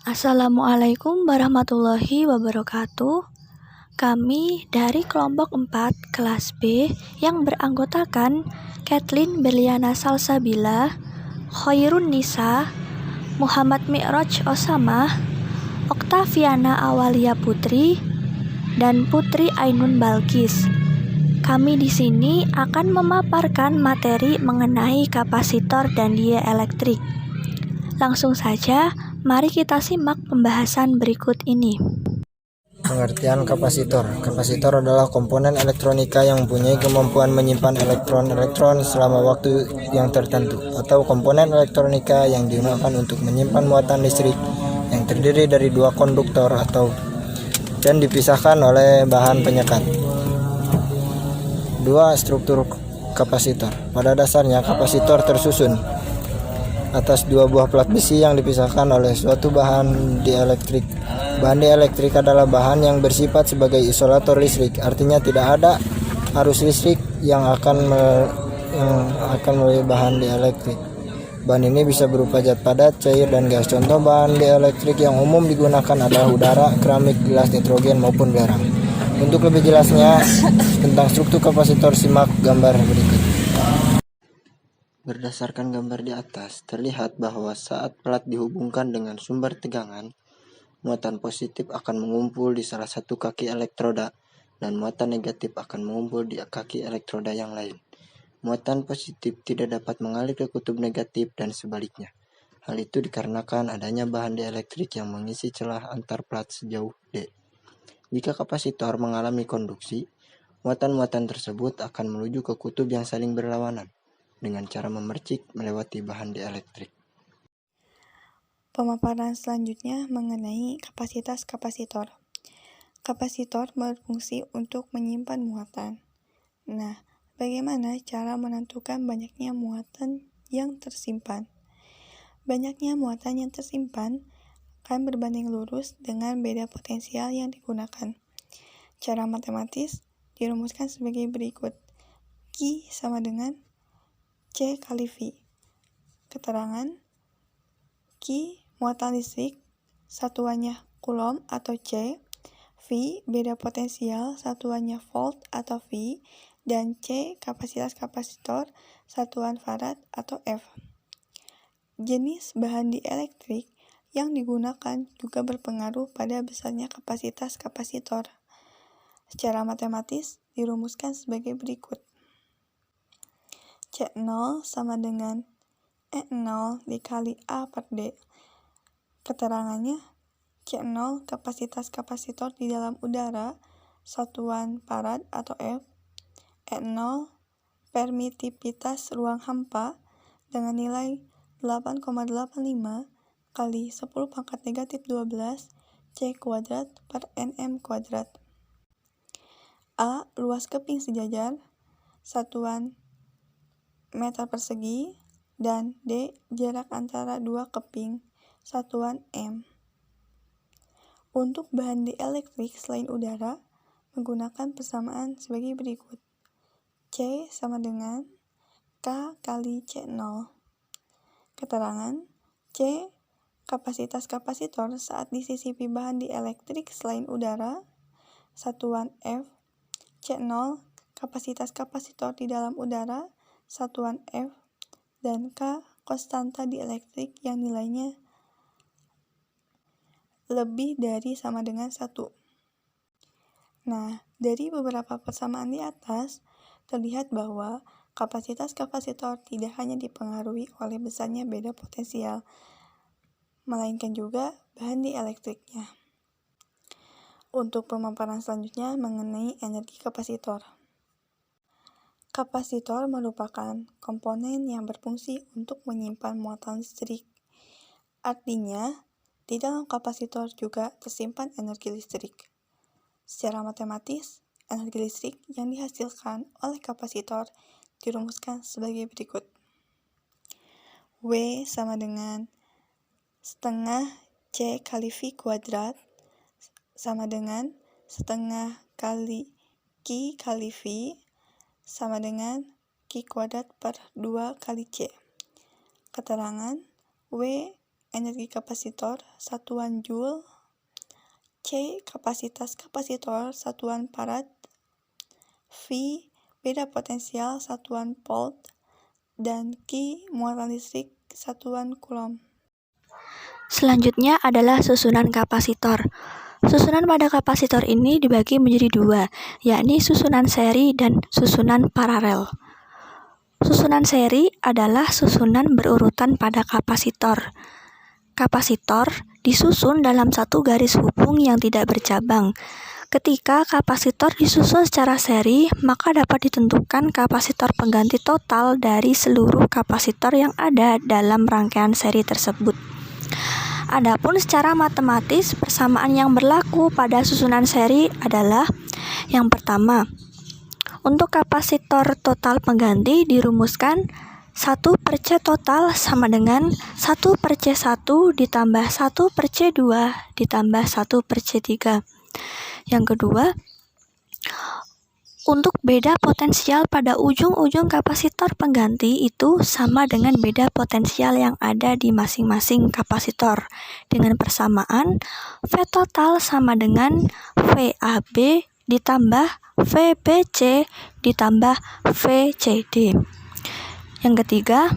Assalamualaikum warahmatullahi wabarakatuh. Kami dari kelompok 4 kelas B yang beranggotakan Kathleen Berliana Salsabila, Khairun Nisa, Muhammad Mi'raj Osama, Oktaviana Awalia Putri, dan Putri Ainun Balkis. Kami di sini akan memaparkan materi mengenai kapasitor dan dieelektrik. Langsung saja, mari kita simak pembahasan berikut ini. Pengertian kapasitor. Kapasitor adalah komponen elektronika yang mempunyai kemampuan menyimpan elektron-elektron selama waktu yang tertentu, atau komponen elektronika yang digunakan untuk menyimpan muatan listrik yang terdiri dari dua konduktor dan dipisahkan oleh bahan penyekat. Dua struktur kapasitor. Pada dasarnya kapasitor tersusun atas dua buah plat besi yang dipisahkan oleh suatu bahan dieelektrik. Bahan dieelektrik adalah bahan yang bersifat sebagai isolator listrik, artinya tidak ada arus listrik yang akan melalui bahan dieelektrik. Bahan ini bisa berupa zat padat, cair, dan gas. Contoh bahan dieelektrik yang umum digunakan adalah udara, keramik, gelas, nitrogen, maupun belerang. Untuk lebih jelasnya tentang struktur kapasitor, simak gambar berikut. Berdasarkan gambar di atas, terlihat bahwa saat plat dihubungkan dengan sumber tegangan, muatan positif akan mengumpul di salah satu kaki elektroda dan muatan negatif akan mengumpul di kaki elektroda yang lain. Muatan positif tidak dapat mengalir ke kutub negatif dan sebaliknya. Hal itu dikarenakan adanya bahan dieelektrik yang mengisi celah antar plat sejauh D. Jika kapasitor mengalami konduksi, muatan-muatan tersebut akan menuju ke kutub yang saling berlawanan dengan cara memercik melewati bahan dieelektrik. Pemaparan selanjutnya mengenai kapasitas kapasitor. Kapasitor berfungsi untuk menyimpan muatan. Nah, bagaimana cara menentukan banyaknya muatan yang tersimpan? Banyaknya muatan yang tersimpan akan berbanding lurus dengan beda potensial yang digunakan. Cara matematis dirumuskan sebagai berikut. Q sama dengan C kali V. Keterangan Q muatan listrik, satuannya Coulomb atau C, V beda potensial, satuannya volt atau V, dan C kapasitas kapasitor, satuan farad atau F. Jenis bahan dieelektrik yang digunakan juga berpengaruh pada besarnya kapasitas kapasitor. Secara matematis dirumuskan sebagai berikut. C0 sama dengan E0 dikali A per D. Keterangannya, C0 kapasitas kapasitor di dalam udara, satuan farad atau F. E0 permitivitas ruang hampa dengan nilai 8,85 kali 10 pangkat negatif 12 C kuadrat per Nm kuadrat. A. Luas keping sejajar, satuan meter persegi, dan D. Jarak antara dua keping, satuan M. Untuk bahan dieelektrik selain udara, menggunakan persamaan sebagai berikut. C sama dengan K kali C0. Keterangan C. Kapasitas kapasitor saat disisipi bahan dieelektrik selain udara, satuan F. C0 kapasitas kapasitor di dalam udara, satuan F, dan K konstanta dieelektrik yang nilainya lebih dari sama dengan 1. Nah, dari beberapa persamaan di atas, terlihat bahwa kapasitas kapasitor tidak hanya dipengaruhi oleh besarnya beda potensial, melainkan juga bahan dieelektriknya. Untuk pemaparan selanjutnya mengenai energi kapasitor. Kapasitor merupakan komponen yang berfungsi untuk menyimpan muatan listrik. Artinya, di dalam kapasitor juga tersimpan energi listrik. Secara matematis, energi listrik yang dihasilkan oleh kapasitor dirumuskan sebagai berikut. W sama dengan setengah C kali V kuadrat sama dengan setengah kali Q kali V sama dengan Q kuadrat per 2 kali C. Keterangan W energi kapasitor, satuan joule. C. Kapasitas kapasitor, satuan farad. V. Beda potensial, satuan volt. Dan Q. Muatan listrik, satuan coulomb. Selanjutnya adalah susunan kapasitor. Susunan pada kapasitor ini dibagi menjadi dua, yakni susunan seri dan susunan paralel. Susunan seri adalah susunan berurutan pada kapasitor. Kapasitor disusun dalam satu garis hubung yang tidak bercabang. Ketika kapasitor disusun secara seri, maka dapat ditentukan kapasitor pengganti total dari seluruh kapasitor yang ada dalam rangkaian seri tersebut. Adapun secara matematis, persamaan yang berlaku pada susunan seri adalah yang pertama, untuk kapasitor total pengganti dirumuskan 1/C total sama dengan 1/C1 ditambah 1/C2 ditambah 1/C3. Yang kedua, untuk beda potensial pada ujung-ujung kapasitor pengganti itu sama dengan beda potensial yang ada di masing-masing kapasitor. Dengan persamaan, V total sama dengan VAB ditambah VBC ditambah VCD. Yang ketiga,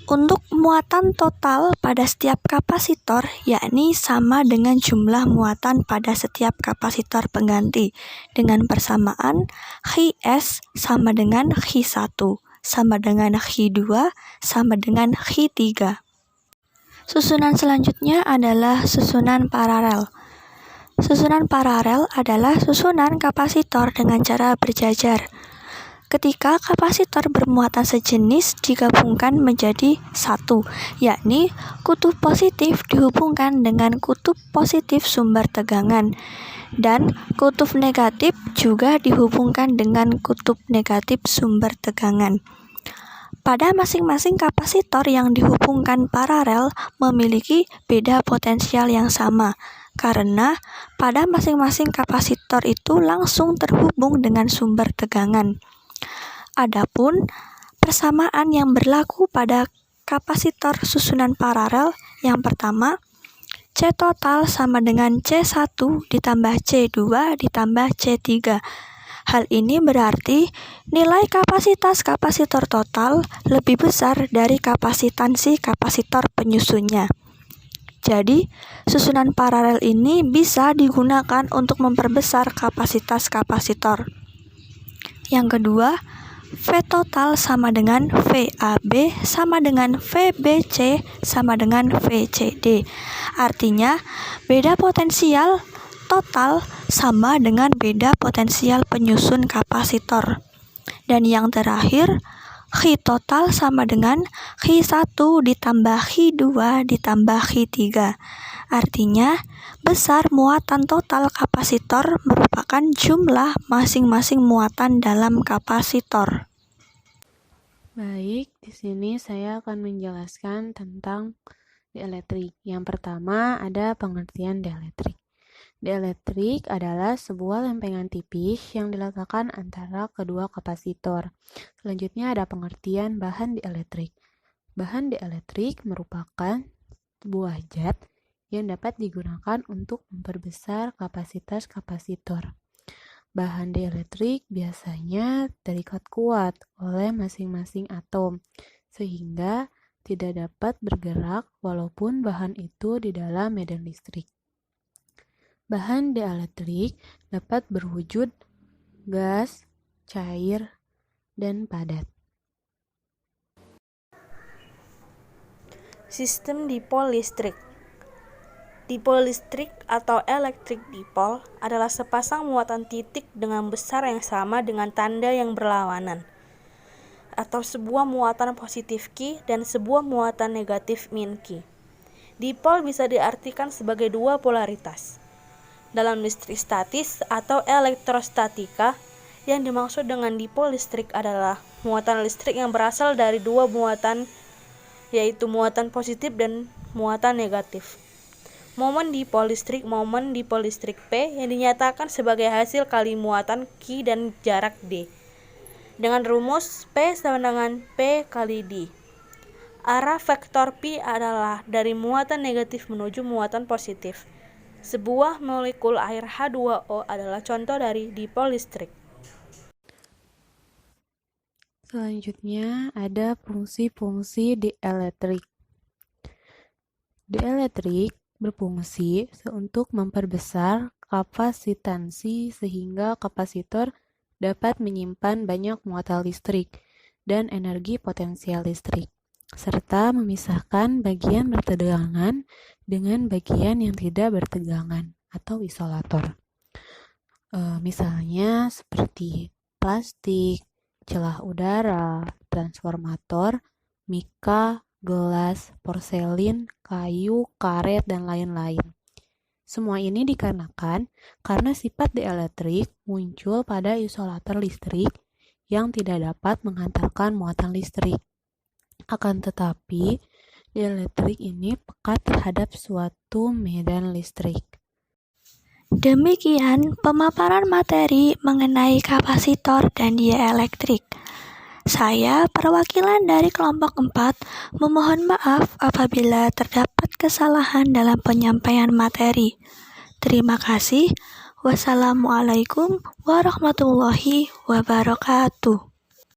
untuk muatan total pada setiap kapasitor, yakni sama dengan jumlah muatan pada setiap kapasitor pengganti. Dengan persamaan, Xs sama dengan X1, sama dengan X2, sama dengan X3. Susunan selanjutnya adalah susunan paralel. Susunan paralel adalah susunan kapasitor dengan cara berjajar. Ketika kapasitor bermuatan sejenis digabungkan menjadi satu, yakni kutub positif dihubungkan dengan kutub positif sumber tegangan, dan kutub negatif juga dihubungkan dengan kutub negatif sumber tegangan. Pada masing-masing kapasitor yang dihubungkan paralel memiliki beda potensial yang sama, karena pada masing-masing kapasitor itu langsung terhubung dengan sumber tegangan. Adapun persamaan yang berlaku pada kapasitor susunan paralel, yang pertama, C total sama dengan C1 ditambah C2 ditambah C3. Hal ini berarti nilai kapasitas kapasitor total lebih besar dari kapasitansi kapasitor penyusunnya. Jadi, susunan paralel ini bisa digunakan untuk memperbesar kapasitas kapasitor. Yang kedua, V total sama dengan VAB sama dengan VBC sama dengan VCD. Artinya, beda potensial total sama dengan beda potensial penyusun kapasitor. Dan yang terakhir, X total sama dengan X1 ditambah X2 ditambah X3. Artinya, besar muatan total kapasitor merupakan jumlah masing-masing muatan dalam kapasitor. Baik, di sini saya akan menjelaskan tentang dieletrik. Yang pertama ada pengertian dieletrik. Dieletrik adalah sebuah lempengan tipis yang diletakkan antara kedua kapasitor. Selanjutnya ada pengertian bahan dieletrik. Bahan dieletrik merupakan sebuah zat yang dapat digunakan untuk memperbesar kapasitas kapasitor. Bahan dieletrik biasanya terikat kuat oleh masing-masing atom, sehingga tidak dapat bergerak walaupun bahan itu di dalam medan listrik. Bahan dieletrik dapat berwujud gas, cair, dan padat. Sistem dipol listrik. Dipol listrik atau electric dipole adalah sepasang muatan titik dengan besar yang sama dengan tanda yang berlawanan, atau sebuah muatan positif Q dan sebuah muatan negatif min Q. Dipol bisa diartikan sebagai dua polaritas. Dalam listrik statis atau elektrostatika, yang dimaksud dengan dipol listrik adalah muatan listrik yang berasal dari dua muatan, yaitu muatan positif dan muatan negatif. Momen dipol listrik P yang dinyatakan sebagai hasil kali muatan Q dan jarak D dengan rumus P sama dengan P kali D. Arah vektor pi adalah dari muatan negatif menuju muatan positif. Sebuah molekul air H2O adalah contoh dari dipol listrik. Selanjutnya ada fungsi-fungsi dieletrik. Dieletrik berfungsi untuk memperbesar kapasitansi sehingga kapasitor dapat menyimpan banyak muatan listrik dan energi potensial listrik, serta memisahkan bagian bertegangan dengan bagian yang tidak bertegangan atau isolator. Misalnya seperti plastik, celah udara, transformator, mika, gelas, porselin, kayu, karet, dan lain-lain. Semua ini dikarenakan karena sifat dieletrik muncul pada isolator listrik yang tidak dapat menghantarkan muatan listrik. Akan tetapi, dieletrik ini peka terhadap suatu medan listrik. Demikian pemaparan materi mengenai kapasitor dan dieletrik. Saya, perwakilan dari kelompok 4, memohon maaf apabila terdapat kesalahan dalam penyampaian materi. Terima kasih. Wassalamualaikum warahmatullahi wabarakatuh.